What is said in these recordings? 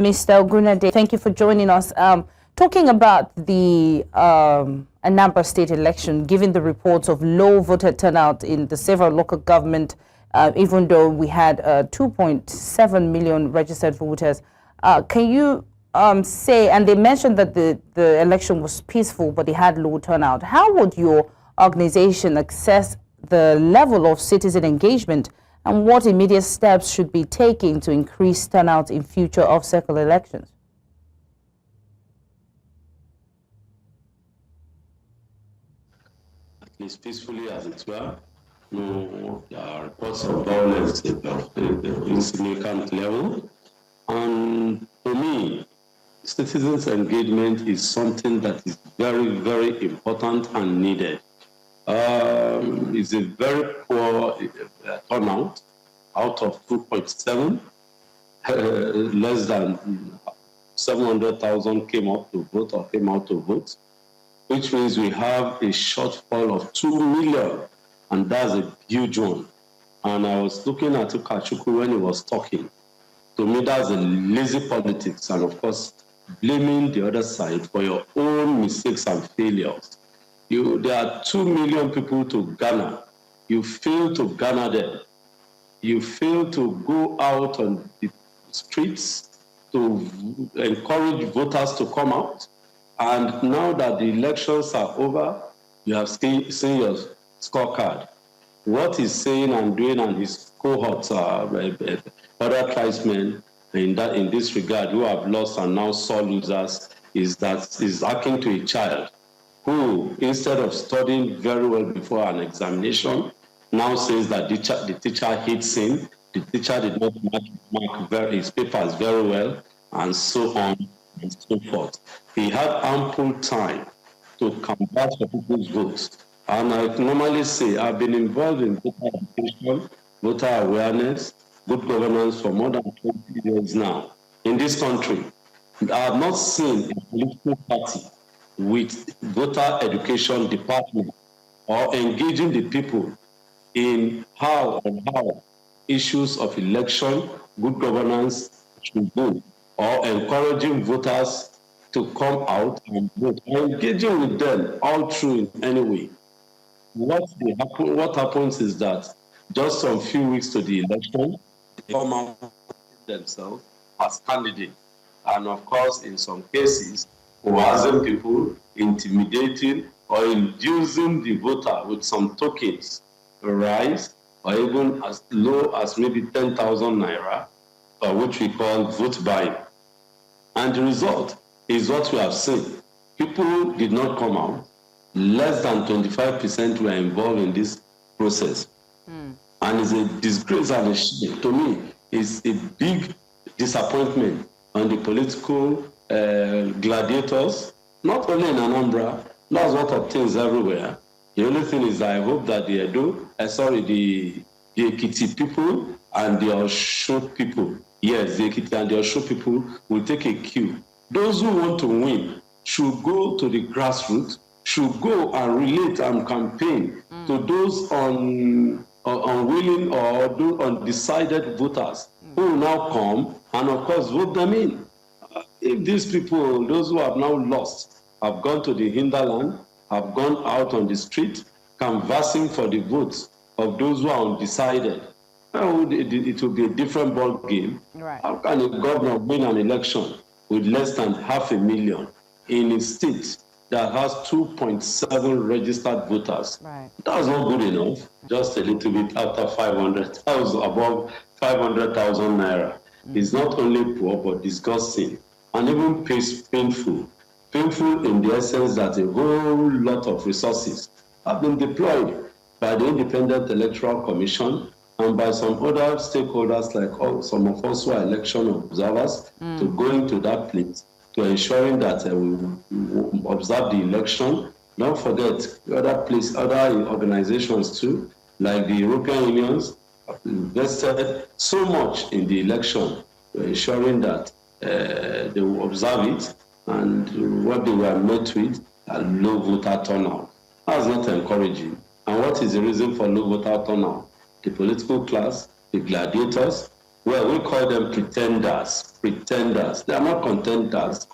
Mr. Ogunade. Thank you for joining us. Talking about the Anambra state election, given the reports of low voter turnout in the several local government, even though we had 2.7 million registered voters, can you say, and they mentioned that the election was peaceful, but it had low turnout. How would your organization assess the level of citizen engagement, and what immediate steps should be taken to increase turnout in future off-cycle elections? At least peacefully as it were. No reports of violence at insignificant level. And for me, citizens' engagement is something that is very, very important and needed. It's a very poor turnout out of 2.7. Less than 700,000 came out to vote, which means we have a shortfall of 2 million, and that's a huge one. And I was looking at Ukachukwu when he was talking. To me, that's a lazy politics, and of course, blaming the other side for your own mistakes and failures. There are 2 million people to Ghana. You fail to garner them. You fail to go out on the streets to encourage voters to come out. And now that the elections are over, you have seen your scorecard. What he's saying and doing, and his cohorts, other tribesmen in this regard who have lost and now sore losers, is akin to a child who, instead of studying very well before an examination, now says that the teacher hates him, the teacher did not mark his papers very well, and so on and so forth. He had ample time to convert for people's votes. And I normally say I've been involved in voter education, voter awareness, good governance for more than 20 years now in this country. I have not seen a political party with voter education department or engaging the people in how issues of election, good governance should go, or encouraging voters to come out and vote, or engaging with them all through in any way. What happens is that just some few weeks to the election, they come out themselves as candidates. And of course, in some cases, coercing people, intimidating, or inducing the voter with some tokens, rice, or even as low as maybe 10,000 naira, which we call vote buying. And the result is what we have seen. People did not come out. Less than 25% were involved in this process. And it's a disgrace and a shame. To me, it's a big disappointment on the political gladiators, not only in Anambra, that's what obtains everywhere. The only thing is I hope that the Ekiti people and the Osho people, yes, the Ekiti and the Osho people will take a cue. Those who want to win should go to the grassroots, should go and relate and campaign to those unwilling or undecided voters who will now come and, of course, vote them in. If these people, those who have now lost, have gone to the hinterland, have gone out on the street, canvassing for the votes of those who are undecided, it will be a different ball game. Right. How can a governor win an election with less than 500,000 in a state that has 2.7 registered voters? Right. That's not good enough. Just a little bit after 500,000, above 500,000 naira. It's not only poor, but disgusting, and even painful. Painful in the essence that a whole lot of resources have been deployed by the Independent Electoral Commission and by some other stakeholders, like some of us who are election observers, to go into that place, to ensuring that we observe the election. Don't forget other organizations too, like the European Unions, have invested so much in the election, ensuring that they will observe it, and what they were met with a low voter turnout. That's not encouraging. And what is the reason for low voter turnout? The political class, the gladiators, well, we call them pretenders. Pretenders. They are not contenders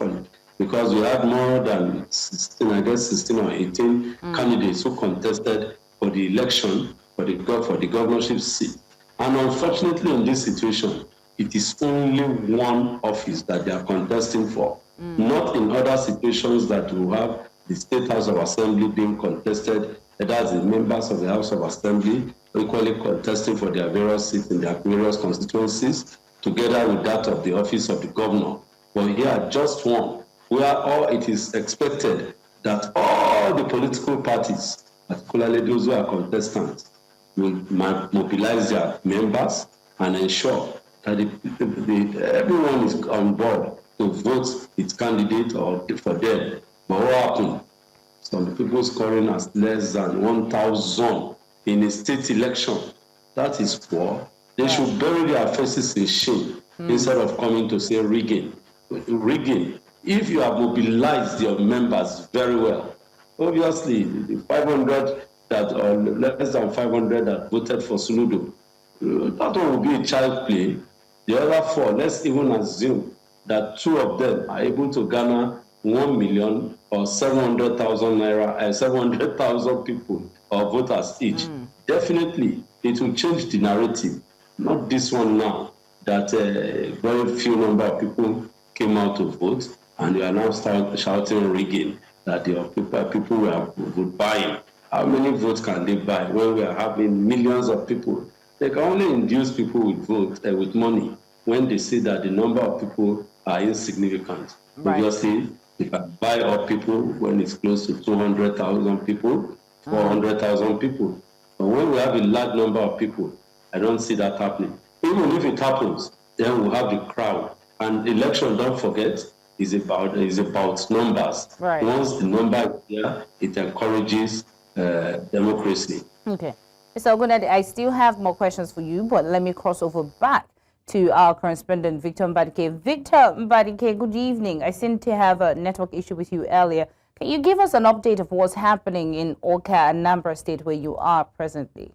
because we had more than 16, I guess 16 or 18 candidates who contested for the election for the governorship seat. And unfortunately, in this situation, it is only one office that they are contesting for. Not in other situations that we have the State House of Assembly being contested, as the members of the House of Assembly equally contesting for their various seats in their various constituencies, together with that of the office of the governor. But here, just one, where all it is expected that all the political parties, particularly those who are contestants, will mobilize their members and ensure that everyone is on board to vote its candidate or for them. But what happened? Some people scoring as less than 1,000 in a state election. That is poor. They should bury their faces in shame instead of coming to say rigging. Rigging. If you have mobilized your members very well, obviously the 500 that or less than 500 that voted for Soludo, that one will be a child play. The other four, let's even assume that two of them are able to garner 1 million or 700,000 naira, 700,000 people or voters each. Definitely, it will change the narrative. Not this one now that very few number of people came out to vote, and they are now shouting rigging that the people were vote buying. How many votes can they buy when we are having millions of people? They can only induce people with vote with money when they see that the number of people are insignificant. Right. Obviously, you can buy up people when it's close to 200,000 people, 400,000 people. But when we have a large number of people, I don't see that happening. Even if it happens, then we'll have the crowd. And election, don't forget, is about numbers. Right. Once the number is there, it encourages democracy. Okay. Mr. Ogunade, I still have more questions for you, but let me cross over back to our correspondent, Victor Mbadike. Victor Mbadike, good evening. I seem to have a network issue with you earlier. Can you give us an update of what's happening in Awka and Anambra State where you are presently?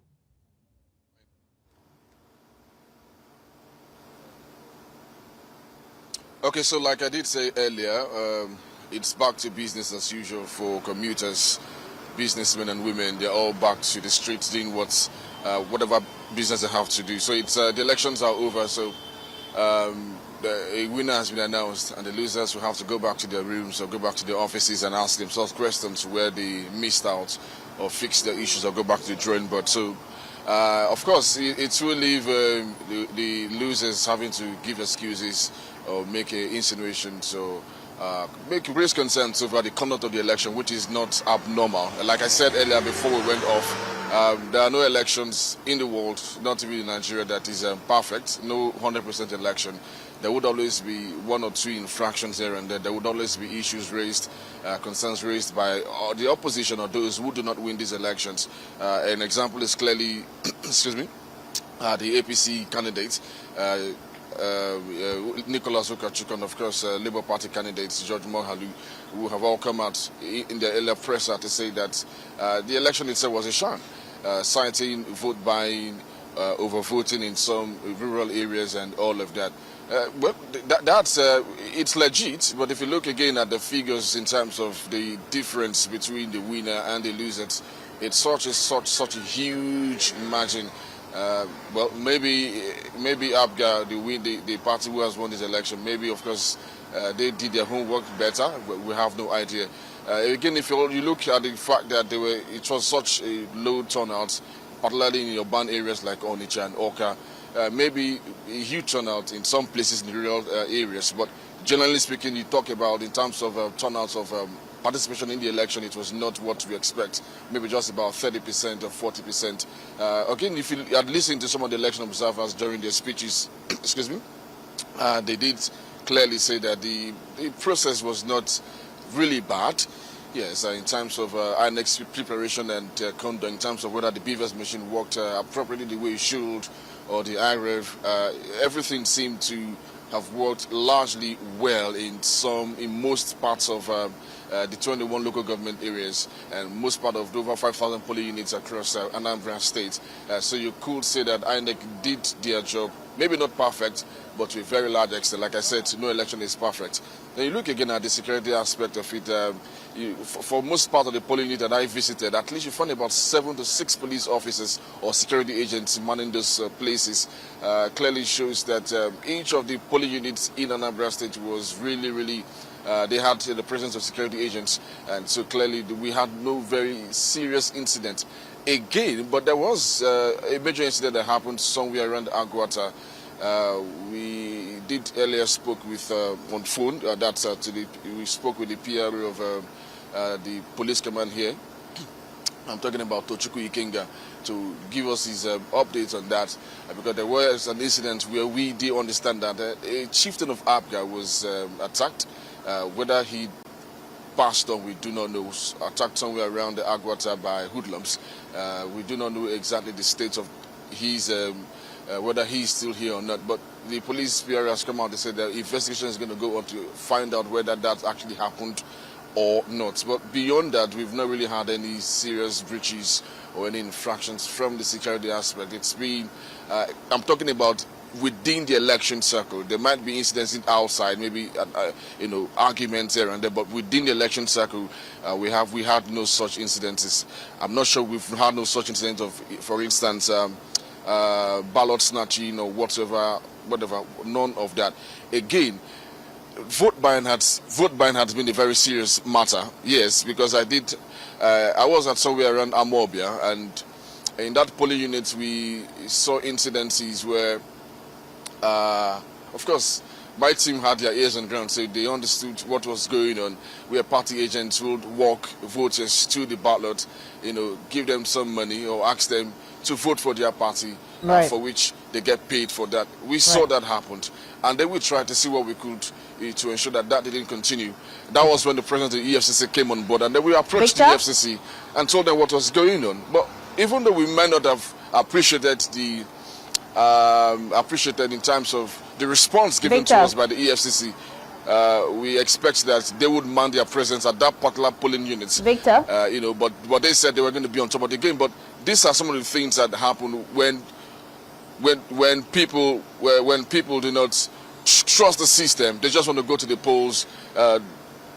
Okay, so like I did say earlier, it's back to business as usual for commuters, businessmen and women. They're all back to the streets doing whatever business they have to do. So it's the elections are over, so a winner has been announced, and the losers will have to go back to their rooms or go back to their offices and ask themselves questions where they missed out or fix their issues or go back to the drawing board. So of course, it will leave the losers having to give excuses or make an insinuation. So raise concerns over the conduct of the election, which is not abnormal. Like I said earlier before we went off, there are no elections in the world, not even in Nigeria, that is perfect. No 100% election. There would always be one or two infractions here and there. There would always be issues raised, concerns raised by the opposition or those who do not win these elections. An example is clearly, excuse me, the APC candidate, Nicholas Okachuk, and of course Labour Party candidates George Mohalu, who have all come out in their earlier presser to say that the election itself was a sham, citing vote buying, overvoting in some rural areas and all of that. Well, that's it's legit, but if you look again at the figures in terms of the difference between the winner and the losers, it's such a huge margin. Well, maybe Abga, the party who has won this election, maybe of course they did their homework better. But we have no idea. Again, if you look at the fact that it was such a low turnout, particularly in urban areas like Onitsha and Awka. Maybe a huge turnout in some places in the rural areas, but generally speaking, you talk about in terms of turnouts of participation in the election, it was not what we expect. Maybe just about 30% or 40%. Again, if you had listened to some of the election observers during their speeches, excuse me, they did clearly say that the process was not really bad. Yes, in terms of our next preparation and conduct, in terms of whether the BVS machine worked appropriately the way it should, or the IREV, everything seemed to have worked largely well in most parts of the 21 local government areas and most part of the over 5,000 polling units across Anambra State. So you could say that INEC did their job maybe not perfect, but to a very large extent. Like I said, no election is perfect. Then you look again at the security aspect of it. For most part of the polling unit that I visited, at least you find about 7 to 6 police officers or security agents manning those places. Clearly shows that each of the polling units in Anambra State was really they had the presence of security agents, and so clearly we had no very serious incident again. But there was a major incident that happened somewhere around Agwata. We did earlier spoke with on phone. We spoke with the PRO of the police command here. I'm talking about Tochukwu Ikenga, to give us his updates on that, because there was an incident where we did understand that a chieftain of Abga was attacked. Whether he passed on, we do not know. Attacked somewhere around the Agwata by hoodlums. We do not know exactly the state of his, whether he's still here or not. But the police bureau has come out and said that investigation is going to go on to find out whether that actually happened or not. But beyond that, we've not really had any serious breaches or any infractions from the security aspect. It's been, I'm talking about within the election circle. There might be incidents outside, maybe arguments here and there, but within the election circle, we had no such incidents. I'm not sure we've had no such incidents of, for instance, ballot snatching or whatever. None of that. Again, vote buying has been a very serious matter. Yes, because I was at somewhere around Amobia, and in that polling unit we saw incidences where, of course, my team had their ears on the ground, so they understood what was going on, where party agents would walk voters to the ballot, give them some money or ask them to vote for their party, right, for which they get paid for that. We saw that happened, and then we tried to see what we could to ensure that didn't continue. That was when the president of the EFCC came on board, and then we approached the EFCC and told them what was going on. But even though we might not have appreciated in terms of the response given to us by the EFCC, we expect that they would man their presence at that particular polling unit. Victor? But they said they were going to be on top of the game. But these are some of the things that happen when people do not trust the system. They just want to go to the polls,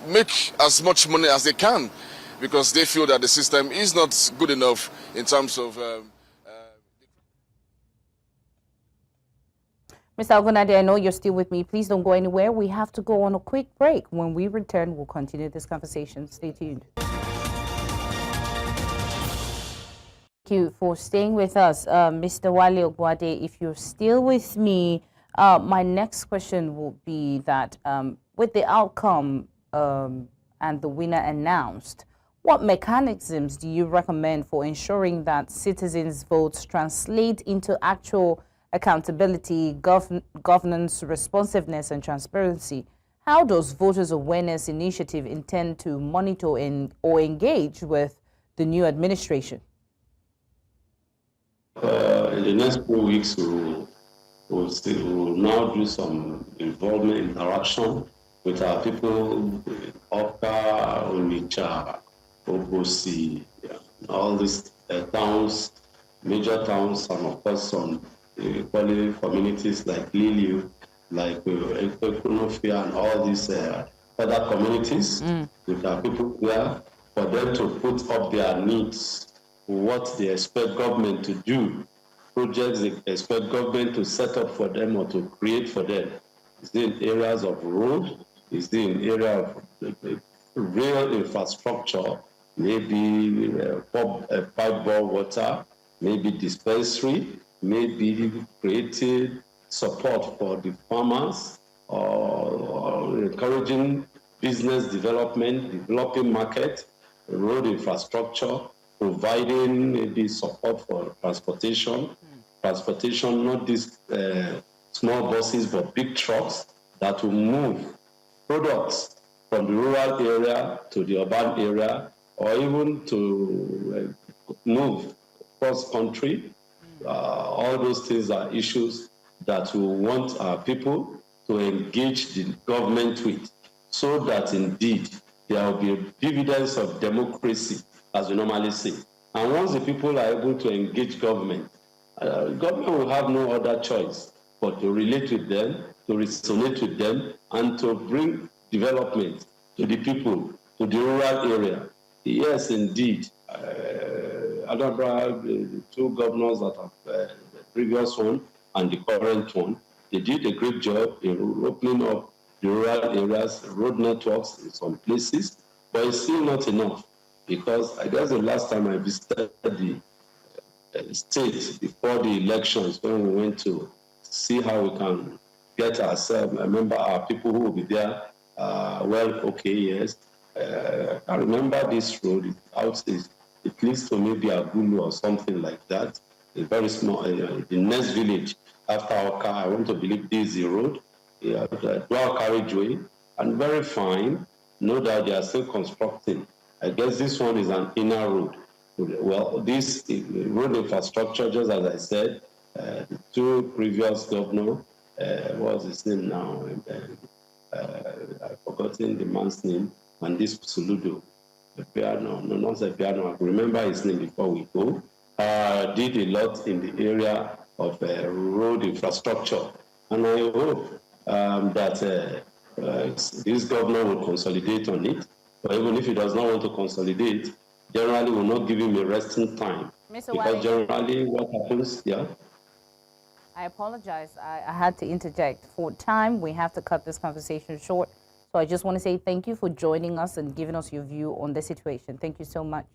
make as much money as they can, because they feel that the system is not good enough in terms of. Mr. Ogunade, I know you're still with me. Please don't go anywhere. We have to go on a quick break. When we return, we'll continue this conversation. Stay tuned. Thank you for staying with us. Mr. Wale Ogunade, if you're still with me, my next question will be that with the outcome and the winner announced, what mechanisms do you recommend for ensuring that citizens' votes translate into actual accountability, governance, responsiveness, and transparency? How does Voters Awareness Initiative intend to monitor or engage with the new administration? In the next 4 weeks, we'll now do some involvement, interaction with our people, Awka, Onitsha, Obosi, all these towns, major towns, and of course some equally communities like Liliu, like Ekonofia, and all these other communities, with our people there, for them to put up their needs, what they expect government to do, projects they expect government to set up for them or to create for them. Is it in areas of road? Is it in area of real infrastructure? Maybe pipe bore water, maybe dispensary, maybe creating support for the farmers, or encouraging business development, developing market, road infrastructure, providing maybe support for transportation, not these small buses, but big trucks that will move products from the rural area to the urban area, or even to move cross country. All those things are issues that we want our people to engage the government with, so that indeed there will be dividends of democracy, as we normally say. And once the people are able to engage government, government will have no other choice but to relate with them, to resonate with them, and to bring development to the people, to the rural area. Yes, indeed. Anambra, the two governors that have, the previous one and the current one, they did a great job in opening up the rural areas, road networks in some places, but it's still not enough, because I guess the last time I visited the state before the elections, when we went to see how we can get ourselves, I remember our people who will be there, well, okay, yes. I remember this road, it leads to maybe Agulu or something like that, a very small, the next village after Awka, I want to believe this is the road, the dual carriageway, and very fine. No doubt they are still constructing. I guess this one is an inner road. Well, this road infrastructure, just as I said, the two previous governors, what was his name now? I've forgotten the man's name, and this Soludo, the piano, no, not the piano, I remember his name before we go, did a lot in the area of road infrastructure. And I hope that this governor will consolidate on it, but even if he does not want to consolidate, generally will not give him a resting time. Mr. Because Wale, generally what happens, yeah? I apologize. I had to interject. For time, we have to cut this conversation short. So I just want to say thank you for joining us and giving us your view on the situation. Thank you so much.